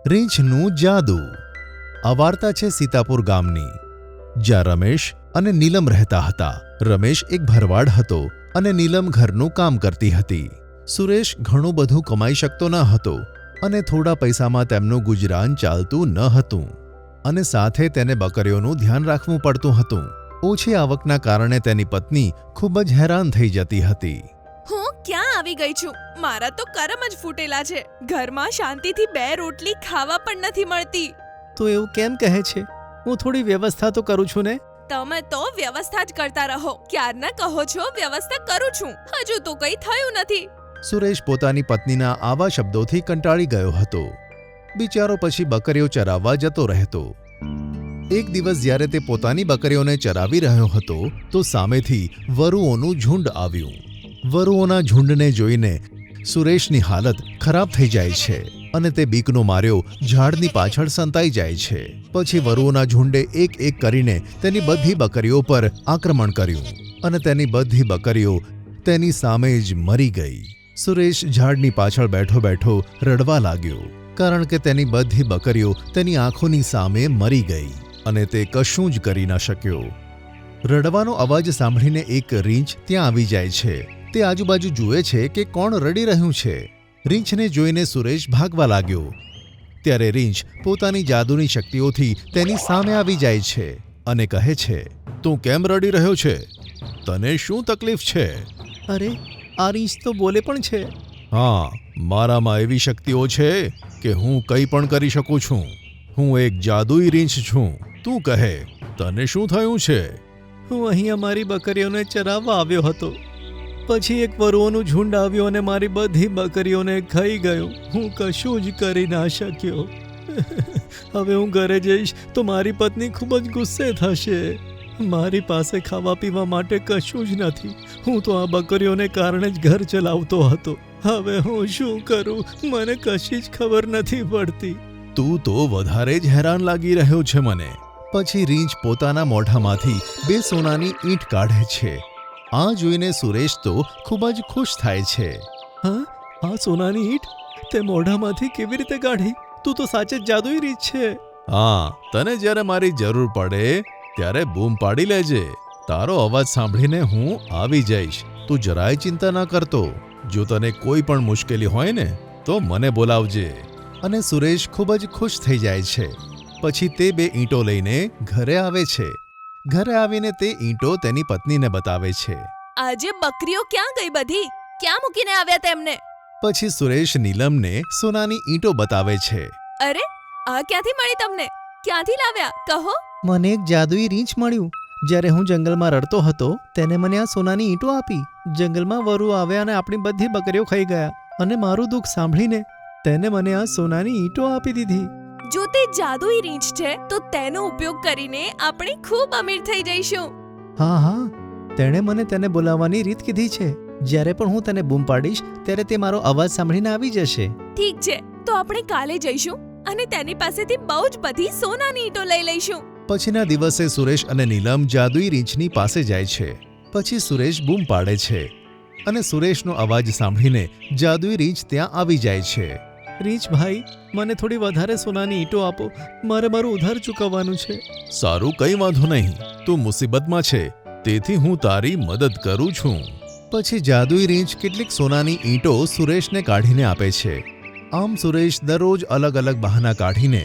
રીંછનું જાદુ। આ વાર્તા છે સીતાપુર ગામની, જ્યાં રમેશ અને નીલમ રહેતા હતા। રમેશ એક ભરવાડ હતો અને નીલમ ઘરનું કામ કરતી હતી। સુરેશ ઘણું બધું કમાઈ શકતો ન હતો અને થોડા પૈસામાં તેમનું ગુજરાન ચાલતું ન હતું અને સાથે તેને બકરીઓનું ધ્યાન રાખવું પડતું હતું। ઓછી આવકના કારણે તેની પત્ની ખૂબ જ હેરાન થઈ જતી હતી। હું ક્યાં આવી ગઈ છું? મારા તો કરમ જ ફૂટેલા છે। ઘરમાં શાંતિથી 2 રોટલી ખાવા પણ નથી મળતી। તો એવું કેમ કહે છે? હું થોડી વ્યવસ્થા તો કરું છું ને। તમે તો વ્યવસ્થા જ કરતા રહો। ક્યારના કહો છો વ્યવસ્થા કરું છું, હજુ તો કંઈ થયું નથી। સુરેશ પોતાની પત્નીના આવા શબ્દોથી કંટાળી ગયો હતો। બિચારો પછી બકરીઓ ચરાવવા જતો રહેતો। એક દિવસ જ્યારે તે પોતાની બકરીઓને ચરાવી રહ્યો હતો તો સામેથી વરુઓનું ઝુંડ આવ્યું। વરુઓના ઝુંડને જોઈને સુરેશની હાલત ખરાબ થઈ જાય છે અને તે બીકનો માર્યો ઝાડની પાછળ સંતાઈ જાય છે। પછી વરુઓના ઝુંડે એક એક કરીને તેની બધી બકરીઓ પર આક્રમણ કર્યું અને તેની બધી બકરીઓ તેની સામે જ મરી ગઈ। સુરેશ ઝાડની પાછળ બેઠો બેઠો રડવા લાગ્યો, કારણ કે તેની બધી બકરીઓ તેની આંખોની સામે મરી ગઈ અને તે કશું જ કરી ન શક્યો। રડવાનો અવાજ સાંભળીને એક રીંછ ત્યાં આવી જાય છે। તે આજુબાજુ જુએ છે કે કોણ રડી રહ્યું છે। રીંછને જોઈને સુરેશ ભાગવા લાગ્યો। ત્યારે રીંછ પોતાની જાદુની શક્તિઓથી તેની સામે આવી જાય છે અને કહે છે, તું કેમ રડી રહ્યો છે? તને શું તકલીફ છે? અરે, આ રીંછ તો બોલે પણ છે। હા, મારામાં એવી શક્તિઓ છે કે હું કંઈ પણ કરી શકું છું। હું એક જાદુઈ રીંછ છું। તું કહે, તને શું થયું છે? હું અહીંયા મારી બકરીઓને ચરાવવા આવ્યો હતો, પછી એક વરુઓનું ઝુંડ આવ્યું અને મારી બધી બકરીઓને ખાઈ ગયું। હું કશું જ કરી ના શક્યો। હવે હું ઘરે જઈશ તો મારી પત્ની ખૂબ જ ગુસ્સે થશે। મારી પાસે ખાવા પીવા માટે કશું જ નથી। હું તો આ બકરીઓને કારણે જ ઘર ચલાવતો હતો। હવે હું શું કરું? મને કશી જ ખબર નથી પડતી। તું તો વધારે જ હેરાન લાગી રહ્યો છે મને। પછી રીંછ પોતાના મોઢામાંથી 2 સોનાની ઈંટ કાઢે છે। આ જોઈને સુરેશ તો ખૂબ જ ખુશ થાય છે। હા, આ સોનાની ઈંટ તે મોઢામાંથી કેવી રીતે કાઢી? તું તો સાચે જ જાદુઈ રીંછ છે। હા, તને જ્યારે મારી જરૂર પડે ત્યારે બૂમ પાડી લેજે। તારો અવાજ સાંભળીને હું આવી જઈશ। તું જરાય ચિંતા ન કરતો। જો તને કોઈ પણ મુશ્કેલી હોય ને તો મને બોલાવજે। અને સુરેશ ખૂબ જ ખુશ થઈ જાય છે। પછી તે 2 ઈંટો લઈને ઘરે આવે છે। ઘરે આવીને તે ઈંટો તેની પત્નીને બતાવે છે। આજે બકરીઓ ક્યાં ગઈ બધી? ક્યાં મૂકીને આવ્યા તેમને? પછી સુરેશ નીલમને સોનાની ઈંટો બતાવે છે। અરે, આ ક્યાંથી મળી તમને? ક્યાંથી લાવ્યા? કહો। મને એક જાદુઈ રીંછ મળ્યું। જ્યારે હું જંગલમાં રડતો હતો તેને મને આ સોનાની ઈંટો આપી। જંગલમાં વરુ આવ્યા અને આપણી બધી બકરીઓ ખાઈ ગયા અને મારું દુઃખ સાંભળીને તેને મને આ સોનાની ઈંટો આપી દીધી। જો તે જાદુઈ રીંછ છે તો તેનો ઉપયોગ કરીને આપણે ખૂબ અમીર થઈ જઈશું। હા હા, તેણે મને તેને બોલાવવાની રીત કીધી છે। જ્યારે પણ હું તેને બૂમ પાડીશ ત્યારે તે મારો અવાજ સાંભળીને આવી જશે। ઠીક છે, તો આપણે કાલે જઈશું અને તેની પાસેથી બહુ જ બધી સોનાની ઈંટો લઈ લઈશું। પછીના દિવસે સુરેશ અને નીલમ જાદુઈ રીંછની પાસે જાય છે। પછી સુરેશ બૂમ પાડે છે અને સુરેશનો અવાજ સાંભળીને જાદુઈ રીંછ ત્યાં આવી જાય છે। રીંછ ભાઈ, મને થોડી વધારે સોનાની ઈંટો આપો। મારે મારું ઉધાર ચૂકવવાનું છે। સારું, કંઈ વાંધો નહીં। તું મુસીબતમાં છે તેથી હું તારી મદદ કરું છું। પછી જાદુઈ રીંછ કેટલીક સોનાની ઈંટો સુરેશને કાઢીને આપે છે। આમ સુરેશ દરરોજ અલગ અલગ બહાના કાઢીને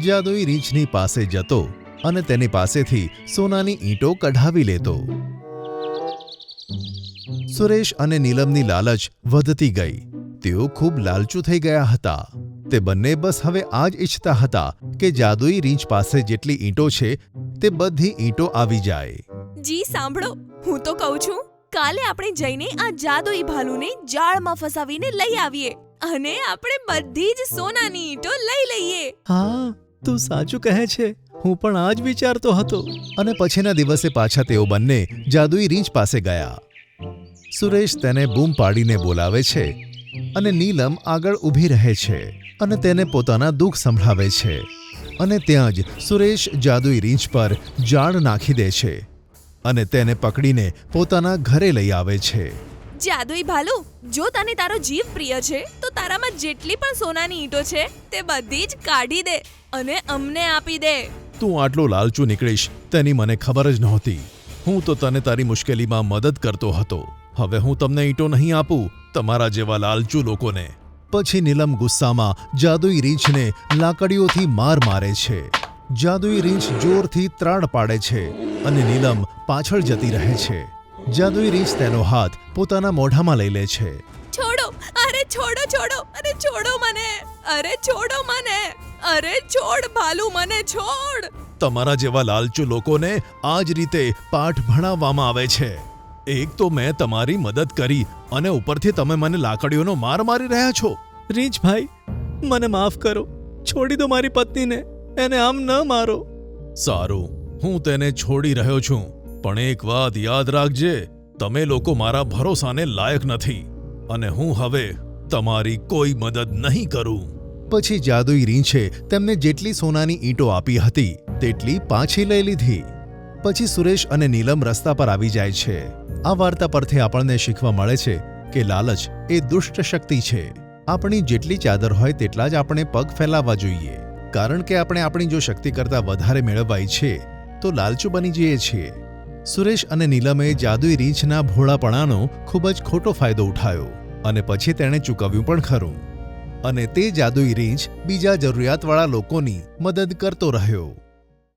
જાદુઈ રીંછની પાસે જતો અને તેની પાસેથી સોનાની ઈંટો કઢાવી લેતો। સુરેશ અને નીલમની લાલચ વધતી ગઈ। તેઓ ખૂબ લાલચુ થઈ ગયા હતા। તે બંને બસ હવે આ જ ઈચ્છતા હતા કે જાદુઈ રીંછ પાસે જેટલી ઈંટો છે તે બધી ઈંટો આવી જાય। જી સાંભળો, હું તો કહું છું કાલે આપણે જઈને આ જાદુઈ ભાલુને જાળમાં ફસાવીને લઈ આવીએ અને આપણે બધી જ સોનાની ઈંટો લઈ લઈએ। હા, તું સાચું કહે છે। હું પણ આ જ વિચારતો હતો। અને પછીના દિવસે પાછા તેઓ બંને જાદુઈ રીંછ પાસે ગયા। સુરેશ તેને બૂમ પાડીને બોલાવે છે અને નીલમ આગળ ઊભી રહે છે અને તેને પોતાના દુઃખ સંભળાવે છે અને ત્યાં જ સુરેશ જાદુઈ રીંછ પર જાળ નાખી દે છે અને તેને પકડીને પોતાના ઘરે લઈ આવે છે। જાદુઈ ભાલુ, જો તને તારો જીવ પ્રિય છે તો તારામાં જેટલી પણ સોનાની ઈંટો છે તે બધી જ કાઢી દે અને અમને આપી દે. તું આટલો લાલચુ નીકળીશ તેની મને ખબર જ નહોતી. હું તો તને તારી મુશ્કેલીમાં મદદ કરતો હતો. હવે હું તમને ઈંટો નહીં આપું તમારા જેવા લાલચુ લોકોને. પછી નીલમ ગુસ્સામાં જાદુઈ રીંછને લાકડીઓથી માર મારે છે. જાદુઈ રીંછ જોરથી ત્રાડ પાડે છે અને નીલમ પાછળ જતી રહે છે. જાદુઈ રીંછ તેનો હાથ પોતાના મોઢામાં લઈ લે છે. છોડો, અરે છોડો, છોડો, અરે છોડો મને, અરે છોડો મને, અરે છોડ ભાલુ, મને છોડ. તમારા જેવા લાલચુ લોકોને આ જ રીતે પાઠ ભણાવવામાં આવે છે. એક તો મેં તમારી મદદ કરી અને ઉપરથી તમે મને લાકડીઓનો માર મારી રહ્યા છો. રીંછભાઈ, મને માફ કરો. છોડી દો મારી પત્નીને, એને આમ ન મારો. સારું, હું તેને છોડી રહ્યો છું, પણ એક વાત યાદ રાખજે, તમે લોકો મારા ભરોસાને લાયક નથી અને હું હવે તમારી કોઈ મદદ નહીં કરું. પછી જાદુઈ રીંછે તેમને જેટલી સોનાની ઈંટો આપી હતી તેટલી પાછી લઈ લીધી. પછી સુરેશ અને નીલમ રસ્તા પર આવી જાય છે. આ વાર્તા પરથી આપણને શીખવા મળે છે કે લાલચ એ દુષ્ટ શક્તિ છે. આપણી જેટલી ચાદર હોય તેટલા જ આપણે પગ ફેલાવવા જોઈએ, કારણ કે આપણે આપણી જો શક્તિ કરતાં વધારે મેળવવા ઈચ્છીએ તો લાલચુ બની જઈએ છીએ. સુરેશ અને નીલમે જાદુઈ રીંછના ભોળાપણાનો ખૂબ જ ખોટો ફાયદો ઉઠાયો અને પછી તેણે ચૂકવ્યું પણ ખરું. અને તે જાદુઈ રીંછ બીજા જરૂરિયાતવાળા લોકોની મદદ કરતો રહ્યો.